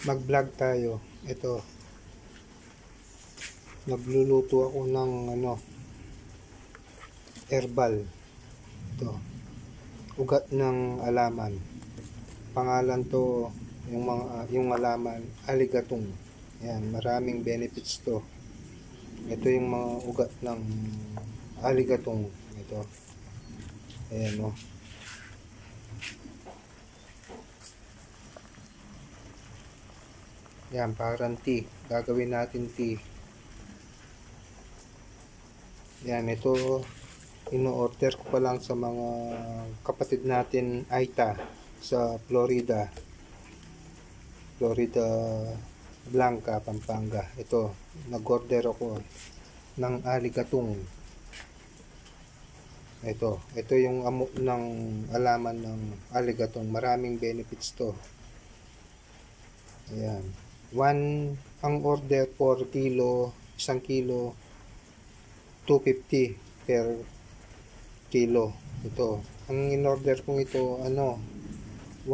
Mag-vlog tayo. Ito, nagluluto ako ng herbal. Ito, ugat ng alaman. Pangalan to, yung alaman, aligatong. Yan, maraming benefits to. Ito yung mga ugat ng aligatong. Ito. Ayan o. Yan, parang tea. Gagawin natin tea. Yan, ito ino-order ko pa lang sa mga kapatid natin Aita sa Florida Blanca, Pampanga. Ito, nag-order ako ng aligatong. Ito yung amo ng alaman ng aligatong. Maraming benefits to. Ayan. Ang order 4 kilo, 1 kilo, 250 per kilo. Ito. Ang in-order kong ito, 1,500.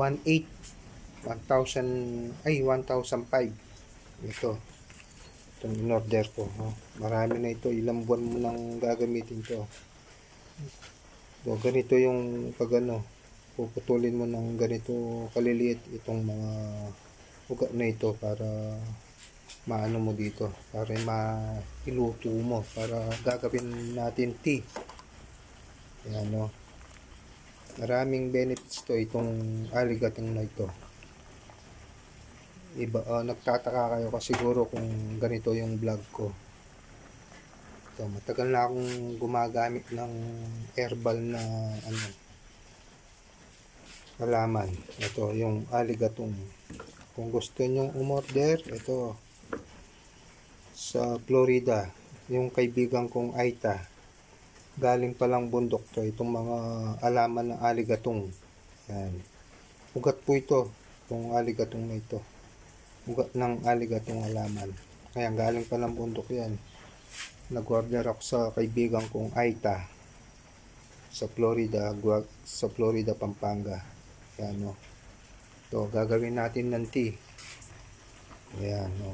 Ito. Itong in-order ko. Marami na ito. Ilang buwan mo nang gagamitin to. Ganito yung puputulin mo ng ganito kaliliit itong mga ugat na ito para maano mo dito, para mailuto mo, para gagawin natin tea. Ayan o. Maraming benefits to itong aligatong na ito. Nagtataka kayo kasi siguro kung ganito yung vlog ko. Ito, matagal na akong gumagamit ng herbal na alaman. Ito yung aligatong. Kung gusto nyo umorder, ito sa Florida, yung kaibigan kong Aita, galing palang bundok to, itong mga alaman ng aligatong. Yan. Ugat po ito, itong aligatong na ito. Ugat ng aligatong alaman. Kaya galing palang bundok yan. Nag-order ako sa kaibigan kong Aita sa Florida, Pampanga. Yan o. Ito, gagawin natin ng tea. Ayan o.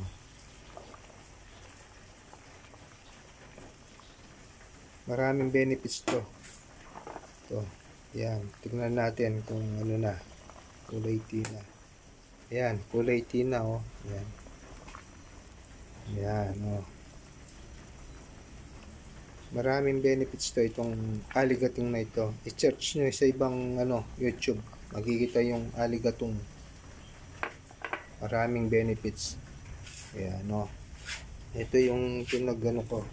Maraming benefits to. Ito. Ayan. Tignan natin kung ano na. Kulay tea na. Ayan. Kulay tea na o. Ayan. Ayan o. Maraming benefits to itong aligatong na ito. I-search nyo sa ibang YouTube. Makikita yung aligatong. Maraming benefits. Ayan o. Ito yung pinagano ko.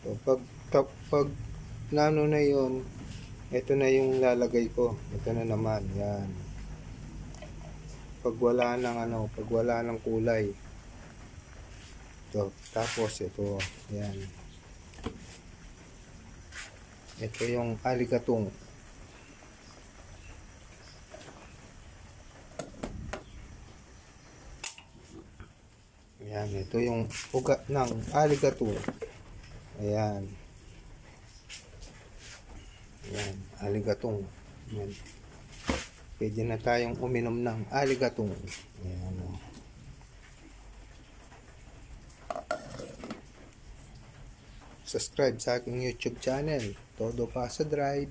So, pag nano na yun, ito na yung lalagay ko. Ito na naman. Yan. Pag wala ng kulay. Ito. Tapos ito. Yan. Ito yung aligatong. Ayan, ito yung ugat ng aligatong. Ayan. Ayan, aligatong. Ayan. Pwede na tayong uminom ng aligatong. Ayan o. Subscribe sa aking YouTube channel, Todo Pasa Drive.